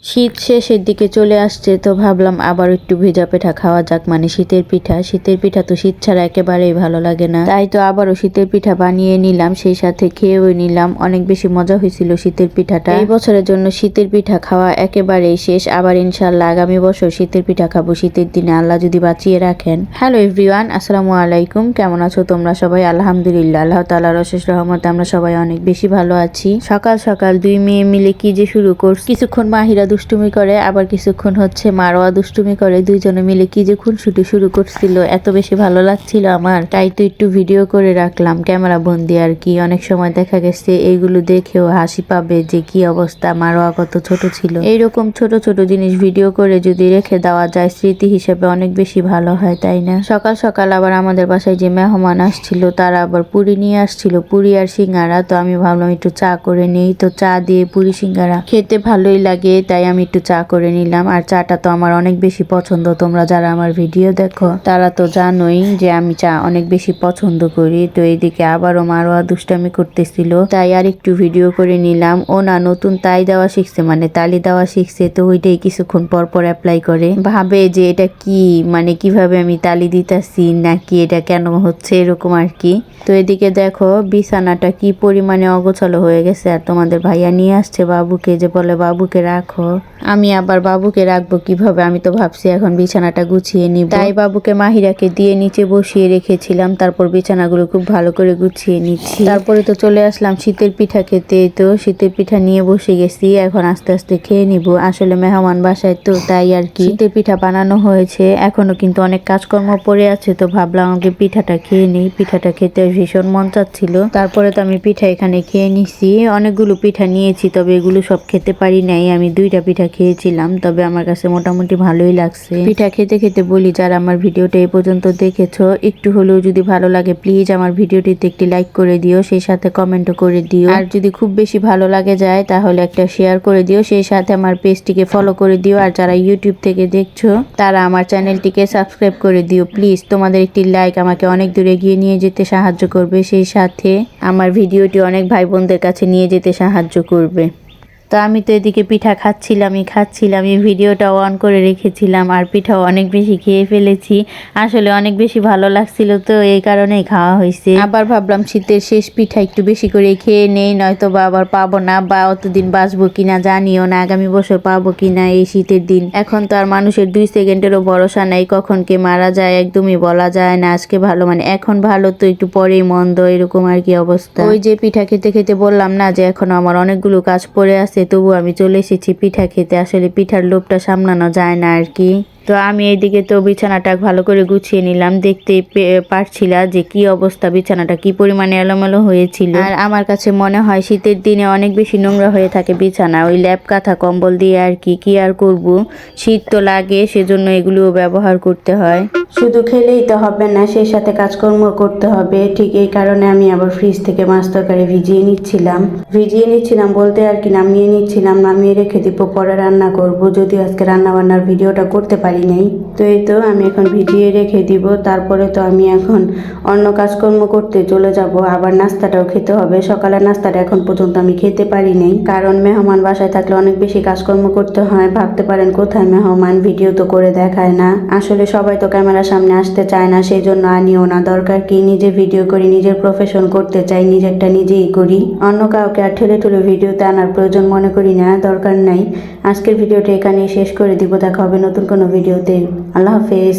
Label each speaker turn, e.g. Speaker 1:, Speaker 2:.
Speaker 1: শীত শেষের দিকে চলে আসছে, তো ভাবলাম আবার একটু ভেজা পিঠা খাওয়া যাক, মানে শীতের পিঠা। শীতের পিঠা তো শীত ছাড়া একেবারেই ভালো লাগে না, তাই তো আবারও শীতের পিঠা বানিয়ে নিলাম, সেই সাথে খেয়েও নিলাম। অনেক বেশি মজা হয়েছিল শীতের পিঠাটা। এই বছরের জন্য শীতের পিঠা খাওয়া একেবারেই শেষ। আবার ইনশাল্লাহ আগামী বছর শীতের পিঠা খাবো, শীতের দিনে আল্লাহ যদি বাঁচিয়ে রাখেন। হ্যালো এভরিওয়ান, আসসালামু আলাইকুম। কেমন আছো তোমরা সবাই? আলহামদুলিল্লাহ, আল্লাহ তাআলার অশেষ রহমতে আমরা সবাই অনেক বেশি ভালো আছি। সকাল সকাল দুই মেয়ে মিলে কি যে শুরু করছে, কিছুক্ষণ মাহিরা দুষ্টুমি করে, আবার কিছুক্ষণ হচ্ছে মারোয়া দুষ্টুমি করে। দুইজনে মিলে কি যে খুনসুটি শুরু করছিল, এত বেশি ভালো লাগছিল আমার, তাই তো একটু ভিডিও করে রাখলাম, ক্যামেরা বন্দি আর কি। অনেক সময় দেখা গেছে এইগুলো দেখেও হাসি পাবে যে কি অবস্থা, মারোয়া কত ছোট ছিল। এইরকম ছোট ছোট জিনিস ভিডিও করে যদি রেখে দেওয়া যায় স্মৃতি হিসেবে, অনেক বেশি ভালো হয়, তাই না? সকাল সকাল আবার আমাদের বাসায় যে মেহমান আসছিল তারা আবার পুরি নিয়ে আসছিল, পুরি আর সিঙ্গারা। তো আমি ভাবলাম একটু চা করে নিই, তো চা দিয়ে পুরি সিঙ্গারা খেতে ভালোই লাগে, তাই আমি একটু চা করে নিলাম। আর চাটা তো আমার অনেক বেশি পছন্দ, তোমরা যারা আমার ভিডিও দেখো তারা তো জানোই যে আমি চা অনেক বেশি পছন্দ করি। তো এইদিকে আবারও মারোয়া দুষ্টামি করতেছিল, তাই আর একটু ভিডিও করে নিলাম। ও না নতুন তাই দেওয়া শিখছে, মানে তালি দেওয়া শিখছে, তো ওইটাই কিছুক্ষণ পর পর অ্যাপ্লাই করে, ভাবে যে এটা কি, মানে কিভাবে আমি তালি দিতেছি নাকি এটা কেন হচ্ছে, এরকম আর কি। তো এদিকে দেখো বিছানাটা কি পরিমাণে অগোছালো হয়ে গেছে, আর তোমাদের ভাইয়া নিয়ে আসছে বাবুকে, যে বলে বাবুকে রাখো। আমি আবার বাবুকে রাখবো কিভাবে, আমি তো ভাবছি এখন বিছানাটা গুছিয়ে নিব, তাই বাবুকে মাহিরাকে দিয়ে নিচে বসিয়ে রেখেছিলাম, তারপর বিছানাগুলো খুব ভালো করে গুছিয়ে নিচ্ছি। তারপরে তো চলে আসলাম শীতের পিঠা খেতে, তো শীতের পিঠা নিয়ে বসে গেছি, এখন আস্তে আস্তে খেয়ে নিব। আসলে মেহমান বাসায় তো, তাই আর কি শীতের পিঠা বানানো হয়েছে, এখনো কিন্তু অনেক কাজকর্ম পড়ে আছে, তো ভাবলাম আমাকে পিঠাটা খেয়ে নিই। পিঠাটা খেতে ভীষণ মন চাচ্ছিল, তারপরে তো আমি পিঠা এখানে খেয়ে নিছি। অনেকগুলো পিঠা নিয়েছি, তবে এগুলো সব খেতে পারি নাই, আমি 2টা পিঠা খেয়েছিলাম, তবে আমার কাছে মোটামুটি ভালোই লাগছে। পিঠা খেতে খেতে বলি, যারা আমার ভিডিওটা এই পর্যন্ত দেখেছো, একটু হলেও যদি ভালো লাগে প্লিজ আমার ভিডিওটিতে একটি লাইক করে দিও, সেই সাথে কমেন্টও করে দিও। আর যদি খুব বেশি ভালো লাগে যায় তাহলে একটা শেয়ার করে দিও, সেই সাথে আমার পেজটিকে ফলো করে দিও। আর যারা ইউটিউব থেকে দেখছো তারা আমার চ্যানেলটিকে সাবস্ক্রাইব করে দিও প্লিজ। তোমাদের একটি লাইক আমাকে অনেক দূর এগিয়ে নিয়ে যেতে সাহায্য করবে, সেই সাথে আমার ভিডিওটি অনেক ভাই বোনদের কাছে নিয়ে যেতে সাহায্য করবে। তো আমি তো এদিকে পিঠা খাচ্ছিলাম, এই ভিডিওটা অন করে রেখেছিলাম, আর পিঠাও অনেক বেশি খেয়ে ফেলেছি। আসলে অনেক বেশি ভালো লাগছিল, তো এই কারণেই খাওয়া হয়েছে। আবার ভাবলাম শীতের শেষ পিঠা একটু বেশি করে খেয়ে নেই, নয়তো বা আবার পাবো না, বা অতদিন বাঁচবো কিনা জানিও না, আগামী বছর পাবো কিনা এই শীতের দিন। এখন তো আর মানুষের 2 সেকেন্ডেরও ভরসা নাই, কখন কে মারা যায় একদমই বলা যায় না। আজকে ভালো, মানে এখন ভালো তো একটু পরেই মন্দ, এরকম আর কি অবস্থা। ওই যে পিঠা খেতে খেতে বললাম না যে এখনো আমার অনেকগুলো কাজ পড়ে আছে, তবু আমি চলে এসেছি পিঠা খেতে। আসলে পিঠার লোভটা সামলানো যায় না আর কি। তো আমি এইদিকে তো বিছানাটা ভালো করে গুছিয়ে নিলাম, দেখতেই পারছিলা যে কি অবস্থা, বিছানাটা কি পরিমাণে এলোমেলো হয়েছিল। আর আমার কাছে মনে হয় শীতের দিনে অনেক বেশি নোংরা হয়ে থাকে বিছানা, ওই ল্যাপ কাঁথা কম্বল দিয়ে আর কি আর করব, শীত তো লাগে, সেজন্য এগুলোও ব্যবহার করতে হয়। শুধু খেলেই তো হবে না, সেই সাথে কাজকর্ম করতে হবে, ঠিক এই কারণে আমি আবার ফ্রিজ থেকে মাছ তরকারি ভিজিয়ে নিচ্ছিলাম বলতে আর কি নামিয়ে নিচ্ছিলাম, নামিয়ে রেখে দিব, পরে রান্না করব। যদিও আজকে রান্না বান্নার ভিডিওটা করতে পারি নাই, তো এই তো আমি এখন ভিজিয়ে রেখে দিব। তারপরে তো আমি এখন অন্য কাজকর্ম করতে চলে যাব, আবার নাস্তাটাও খেতে হবে। সকালের নাস্তাটা এখন পর্যন্ত আমি খেতে পারি নাই, কারণ মেহমান বাসায় থাকলে অনেক বেশি কাজকর্ম করতে হয়। ভাবতে পারেন কোথায় মেহমান, ভিডিও তো করে দেখায় না। আসলে সবাই তো ক্যামেরার সামনে আসতে চায় না, সেই জন্য আনিও না। দরকার কি, নিজে ভিডিও করি, নিজের প্রফেশন করতে চাই, নিজেরটা নিজেই করি, অন্য কাউকে আর ঠেলে ঠেলে ভিডিওতে আনার প্রয়োজন মনে করি না, দরকার নাই। আজকের ভিডিওটা এখানেই শেষ করে দিব, দেখা হবে নতুন কোনো ভিডিওতে। আল্লাহ হাফেজ।